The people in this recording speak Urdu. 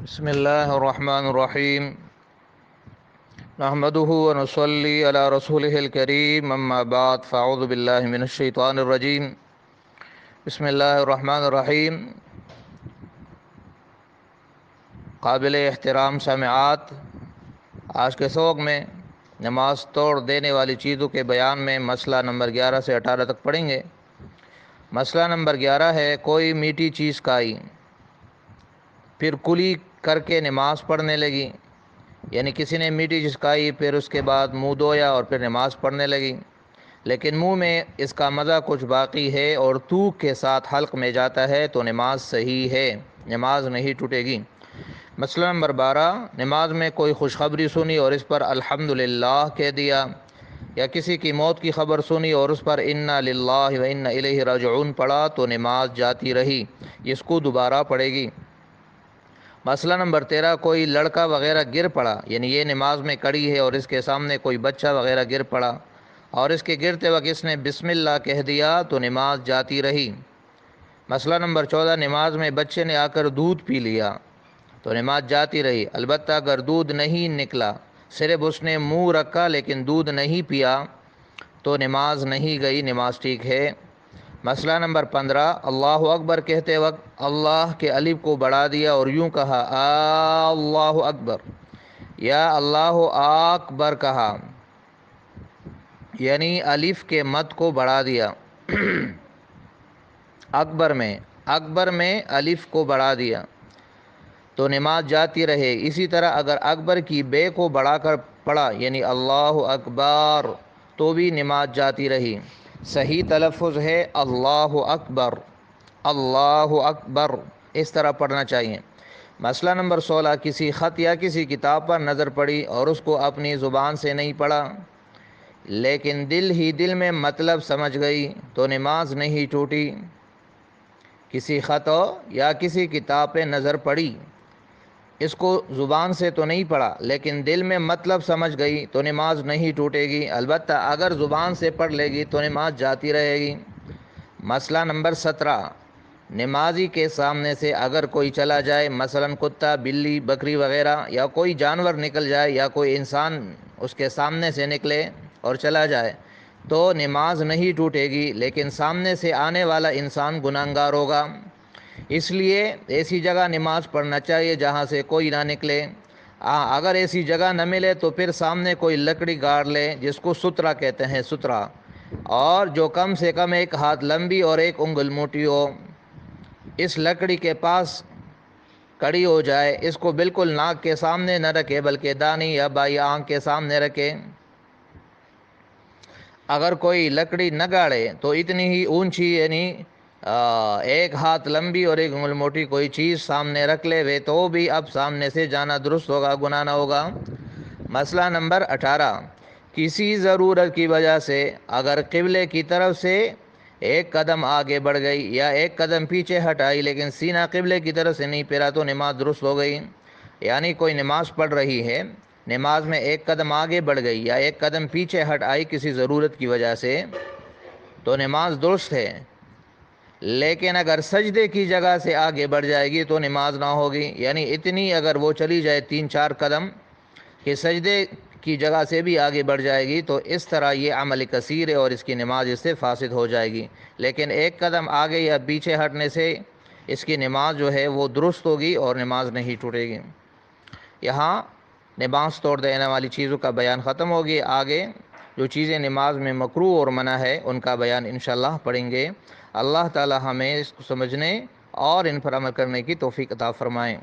بسم اللہ الرحمن الرحیم نحمده ونصلی علی رسولہ الکریم اما بعد فاعوذ باللہ من الشیطان الرجیم بسم اللہ الرحمن الرحیم۔ قابل احترام سامعات، آج کے سبق میں نماز توڑ دینے والی چیزوں کے بیان میں مسئلہ نمبر 11 سے 18 تک پڑھیں گے۔ مسئلہ نمبر 11 ہے کوئی میٹھی چیز کھائی پھر کلی کر کے نماز پڑھنے لگی، یعنی کسی نے میٹھی چیز کھائی پھر اس کے بعد منہ دھویا اور پھر نماز پڑھنے لگی، لیکن منہ میں اس کا مزہ کچھ باقی ہے اور تھوک کے ساتھ حلق میں جاتا ہے تو نماز صحیح ہے، نماز نہیں ٹوٹے گی۔ مسئلہ نمبر 12، نماز میں کوئی خوشخبری سنی اور اس پر الحمدللہ کہہ دیا، یا کسی کی موت کی خبر سنی اور اس پر انا للہ و انا الیہ راجعون پڑھا تو نماز جاتی رہی، اس کو دوبارہ پڑھے گی۔ مسئلہ نمبر 13، کوئی لڑکا وغیرہ گر پڑا، یعنی یہ نماز میں کھڑی ہے اور اس کے سامنے کوئی بچہ وغیرہ گر پڑا اور اس کے گرتے وقت اس نے بسم اللہ کہہ دیا تو نماز جاتی رہی۔ مسئلہ نمبر 14، نماز میں بچے نے آ کر دودھ پی لیا تو نماز جاتی رہی، البتہ اگر دودھ نہیں نکلا، صرف اس نے منہ رکھا لیکن دودھ نہیں پیا تو نماز نہیں گئی، نماز ٹھیک ہے۔ مسئلہ نمبر 15، اللہ اکبر کہتے وقت اللہ کے الف کو بڑھا دیا اور یوں کہا اللہ اکبر، یا اللہ اکبر کہا، یعنی الف کے مد کو بڑھا دیا اکبر میں الف کو بڑھا دیا تو نماز جاتی رہے۔ اسی طرح اگر اکبر کی بے کو بڑھا کر پڑھا، یعنی اللہ اکبر، تو بھی نماز جاتی رہی۔ صحیح تلفظ ہے اللہ اکبر، اللہ اکبر، اس طرح پڑھنا چاہیے۔ مسئلہ نمبر 16، کسی خط یا کسی کتاب پر نظر پڑی اور اس کو اپنی زبان سے نہیں پڑھا لیکن دل میں مطلب سمجھ گئی تو نماز نہیں ٹوٹی۔ کسی خط یا کسی کتاب پہ نظر پڑی، اس کو زبان سے تو نہیں پڑھا لیکن دل میں مطلب سمجھ گئی تو نماز نہیں ٹوٹے گی، البتہ اگر زبان سے پڑھ لے گی تو نماز جاتی رہے گی۔ مسئلہ نمبر 17، نمازی کے سامنے سے اگر کوئی چلا جائے، مثلا کتا، بلی، بکری وغیرہ، یا کوئی جانور نکل جائے یا کوئی انسان اس کے سامنے سے نکلے اور چلا جائے تو نماز نہیں ٹوٹے گی، لیکن سامنے سے آنے والا انسان گناہگار ہوگا، اس لیے ایسی جگہ نماز پڑھنا چاہیے جہاں سے کوئی نہ نکلے۔ اگر ایسی جگہ نہ ملے تو پھر سامنے کوئی لکڑی گاڑ لے، جس کو سترا کہتے ہیں، سترا، اور جو کم سے کم 1 ہاتھ لمبی اور 1 انگل موٹی ہو، اس لکڑی کے پاس کڑی ہو جائے، اس کو بالکل ناک کے سامنے نہ رکھے بلکہ دانی یا بائیں آنکھ کے سامنے رکھے۔ اگر کوئی لکڑی نہ گاڑے تو اتنی ہی اونچی، یعنی 1 ہاتھ لمبی اور 1 انگل موٹی کوئی چیز سامنے رکھ لے وے تو بھی اب سامنے سے جانا درست ہوگا، گناہ نہ ہوگا۔ مسئلہ نمبر 18، کسی ضرورت کی وجہ سے اگر قبلے کی طرف سے 1 قدم آگے بڑھ گئی یا 1 قدم پیچھے ہٹ آئی لیکن سینہ قبلے کی طرف سے نہیں پھرا تو نماز درست ہو گئی۔ یعنی کوئی نماز پڑھ رہی ہے، نماز میں 1 قدم آگے بڑھ گئی یا 1 قدم پیچھے ہٹ آئی کسی ضرورت کی وجہ سے تو نماز درست ہے، لیکن اگر سجدے کی جگہ سے آگے بڑھ جائے گی تو نماز نہ ہوگی، یعنی اتنی اگر وہ چلی جائے 3-4 قدم کہ سجدے کی جگہ سے بھی آگے بڑھ جائے گی تو اس طرح یہ عمل کثیر ہے اور اس کی نماز اس سے فاسد ہو جائے گی، لیکن 1 قدم آگے یا پیچھے ہٹنے سے اس کی نماز جو ہے وہ درست ہوگی اور نماز نہیں ٹوٹے گی۔ یہاں نماز توڑ دینے والی چیزوں کا بیان ختم ہوگی، آگے جو چیزیں نماز میں مکروہ اور منع ہے ان کا بیان انشاءاللہ پڑھیں گے۔ اللہ تعالی ہمیں اس کو سمجھنے اور ان پر عمل کرنے کی توفیق عطا فرمائیں۔